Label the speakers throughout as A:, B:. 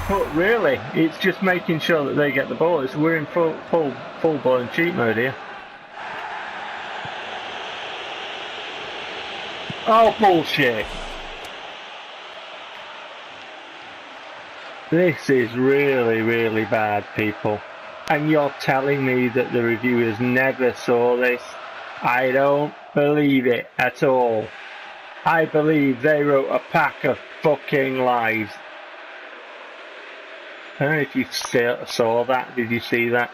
A: But really, it's just making sure that they get the ball. We're in full ball and cheat mode here. Oh, bullshit. This is really, really bad, people. And you're telling me that the reviewers never saw this? I don't believe it at all. I believe they wrote a pack of fucking lies. I don't know if you saw that. Did you see that?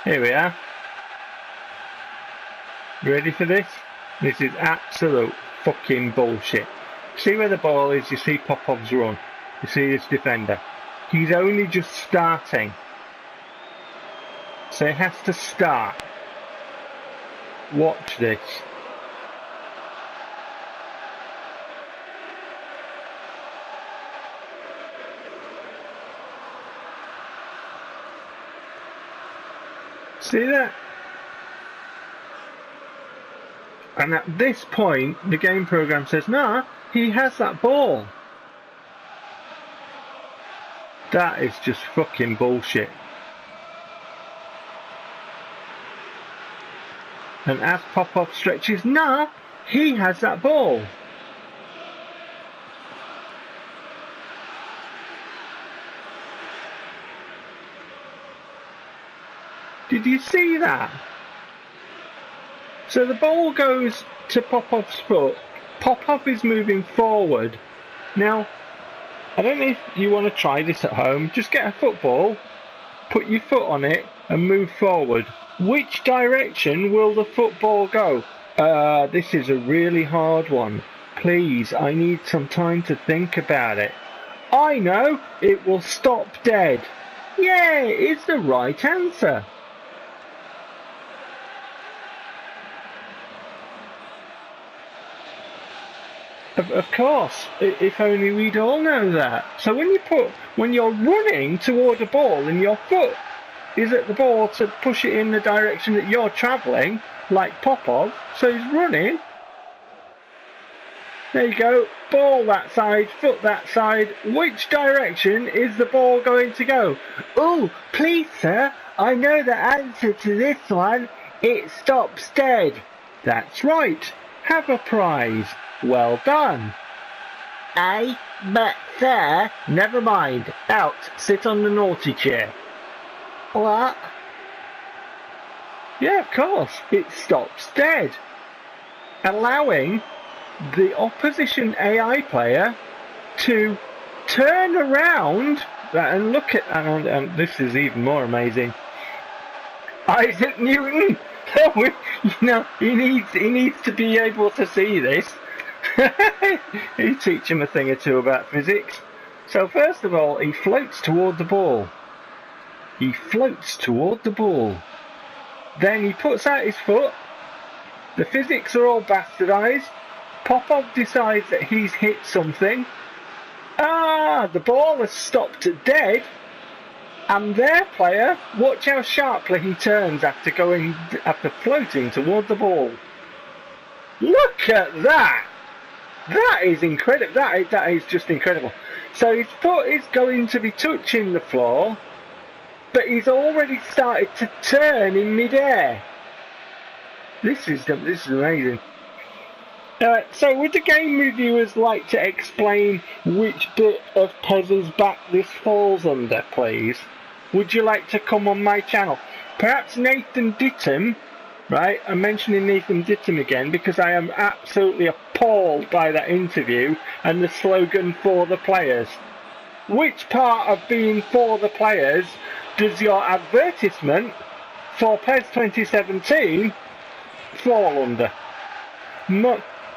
A: Here we are. Ready for this? This is absolute fucking bullshit. See where the ball is? You see Popov's run. You see this defender. He's only just starting. So he has to start. Watch this. See that? And at this point, the game program says, nah, he has that ball. That is just fucking bullshit. And as Popov stretches, nah, he has that ball. Did you see that? So the ball goes to Popov's foot. Popov is moving forward. Now, I don't know if you want to try this at home. Just get a football, put your foot on it and move forward. Which direction will the football go? This is a really hard one. Please, I need some time to think about it. I know, it will stop dead. Yeah, it's the right answer. Of course, if only we'd all know that. So when you're running toward a ball and your foot is at the ball to push it in the direction that you're travelling, like Popov, so he's running. There you go, ball that side, foot that side. Which direction is the ball going to go? Oh, please sir, I know the answer to this one. It stops dead. That's right. Have a prize. Well done. Aye, but sir, never mind. Out, sit on the naughty chair. What? Yeah, of course, it stops dead, allowing the opposition AI player to turn around and look at, and this is even more amazing. Isaac Newton, he needs to be able to see this. You teach him a thing or two about physics. So first of all, he floats toward the ball. He floats toward the ball. Then he puts out his foot. The physics are all bastardized. Popov decides that he's hit something. The ball has stopped dead. And their player, watch how sharply he turns after floating toward the ball. Look at that! That is incredible. That is just incredible. So his foot is going to be touching the floor, but he's already started to turn in midair. This is amazing. So would the game reviewers like to explain which bit of PES's back this falls under, please? Would you like to come on my channel? Perhaps Nathan Ditton, right? I'm mentioning Nathan Ditton again because I am absolutely appalled by that interview and the slogan for the players. Which part of being for the players does your advertisement for PES 2017 fall under?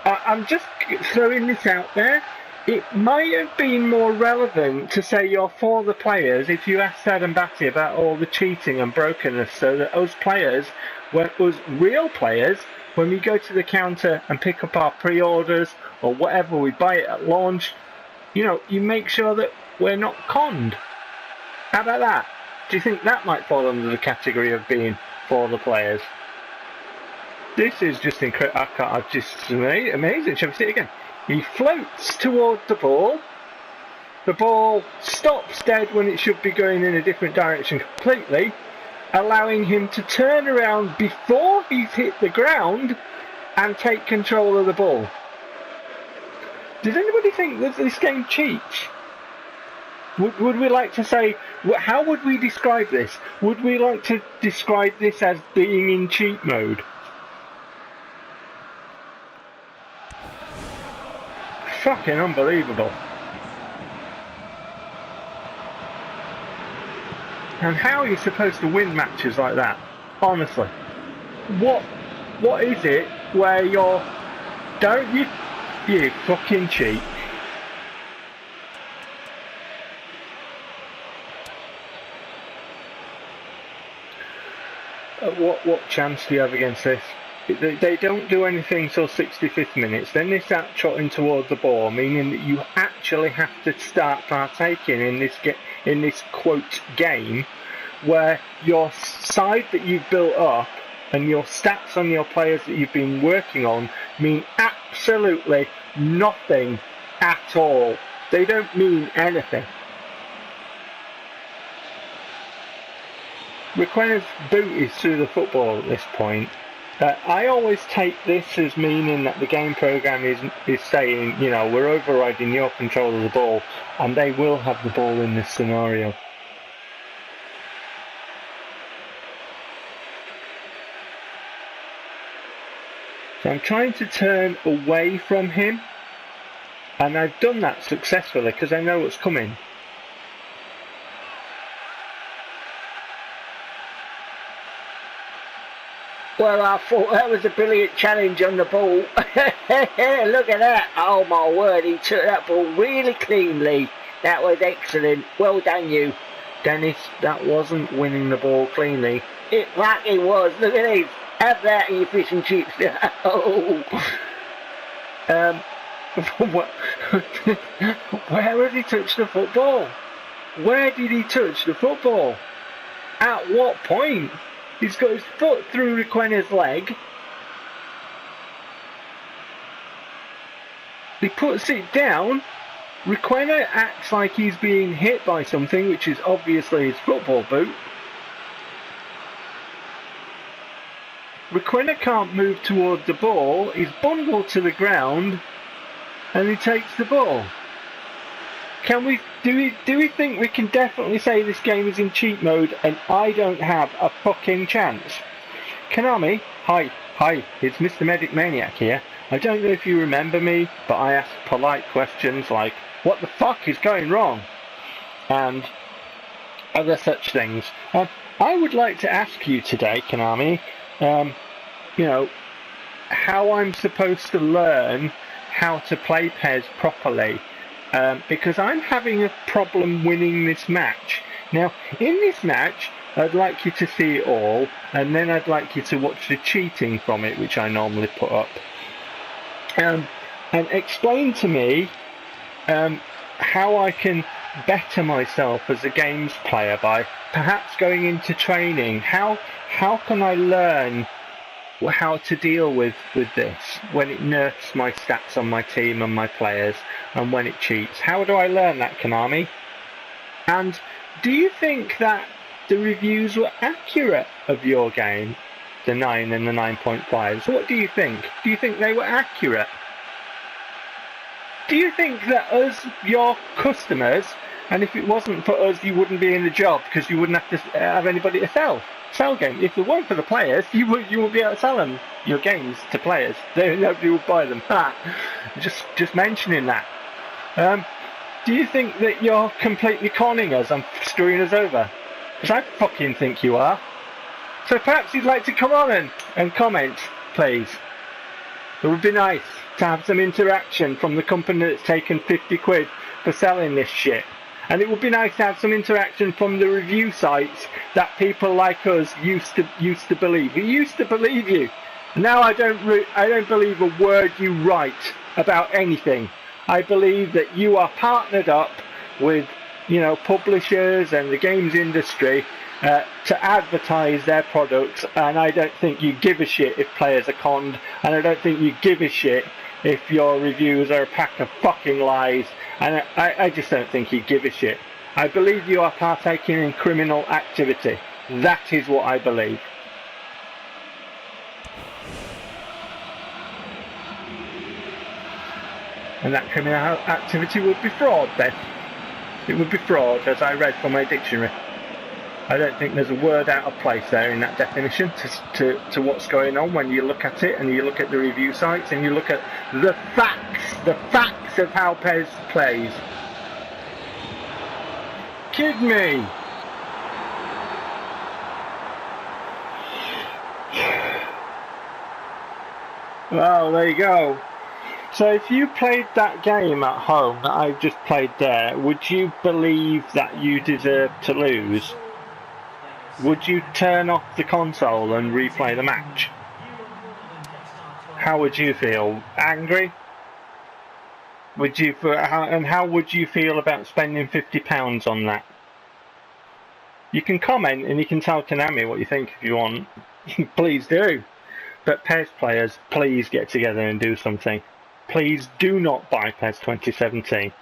A: I'm just throwing this out there. It might have been more relevant to say you're for the players if you asked Adam Batty about all the cheating and brokenness, so that us players, us real players, when we go to the counter and pick up our pre-orders or whatever, we buy it at launch, you make sure that we're not conned. How about that? Do you think that might fall under the category of being for the players? This is just incredible. Amazing. Shall we see it again? He floats toward the ball. The ball stops dead when it should be going in a different direction completely, allowing him to turn around before he's hit the ground and take control of the ball. Does anybody think that this game cheats? Would we like to say, how would we describe this? Would we like to describe this as being in cheat mode? Fucking unbelievable. And how are you supposed to win matches like that? Honestly. What is it where don't you fucking cheat? What chance do you have against this? They don't do anything till 65th minutes. Then they start trotting towards the ball, meaning that you actually have to start partaking in this quote game, where your side that you've built up and your stats on your players that you've been working on mean absolutely nothing at all. They don't mean anything. Requena's boot is through the football at this point. I always take this as meaning that the game program is saying, you know, we're overriding your control of the ball, and they will have the ball in this scenario. So I'm trying to turn away from him, and I've done that successfully because I know what's coming.
B: Well, I thought that was a brilliant challenge on the ball. Look at that. Oh my word, he took that ball really cleanly. That was excellent. Well done, you.
A: Dennis, that wasn't winning the ball cleanly.
B: It fucking was. Look at this. Have that in your fish and chips. Oh.
A: Where has he touched the football? Where did he touch the football? At what point? He's got his foot through Requena's leg. He puts it down. Requena acts like he's being hit by something, which is obviously his football boot. Requena can't move toward the ball. He's bundled to the ground, and he takes the ball. Do we think we can definitely say this game is in cheat mode and I don't have a fucking chance? Konami, hi, it's Mr. Medic Maniac here. I don't know if you remember me, but I ask polite questions like, what the fuck is going wrong? And other such things. I would like to ask you today, Konami, you know, how I'm supposed to learn how to play PES properly. Because I'm having a problem winning this match. Now, in this match, I'd like you to see it all, and then I'd like you to watch the cheating from it, which I normally put up. And explain to me how I can better myself as a games player by perhaps going into training. How can I learn how to deal with this when it nerfs my stats on my team and my players, and when it cheats? How do I learn that, Konami? And do you think that the reviews were accurate of your game, the 9 and the 9.5s? What do you think? Do you think they were accurate? Do you think that us, your customers, and if it wasn't for us, you wouldn't be in the job because you wouldn't have to have anybody to sell games? If it weren't for the players, you wouldn't be able to sell them, your games, to players. Nobody would buy them. Just mentioning that. Do you think that you're completely conning us and screwing us over? Because I fucking think you are. So perhaps you'd like to come on and comment, please. It would be nice to have some interaction from the company that's taken 50 quid for selling this shit. And it would be nice to have some interaction from the review sites that people like us used to believe. We used to believe you. Now I don't believe a word you write about anything. I believe that you are partnered up with, you know, publishers and the games industry to advertise their products, and I don't think you give a shit if players are conned, and I don't think you give a shit if your reviews are a pack of fucking lies, and I just don't think you give a shit. I believe you are partaking in criminal activity. That is what I believe. And that criminal activity would be fraud then. It would be fraud, as I read from my dictionary. I don't think there's a word out of place there in that definition to what's going on when you look at it and you look at the review sites and you look at the facts of how PES plays. Kid me! Well, there you go. So if you played that game at home that I've just played there, would you believe that you deserve to lose? Would you turn off the console and replay the match? How would you feel? Angry? Would you? And how would you feel about spending £50 on that? You can comment and you can tell Konami what you think if you want. Please do. But PES players, please get together and do something. Please do not buy PES 2017.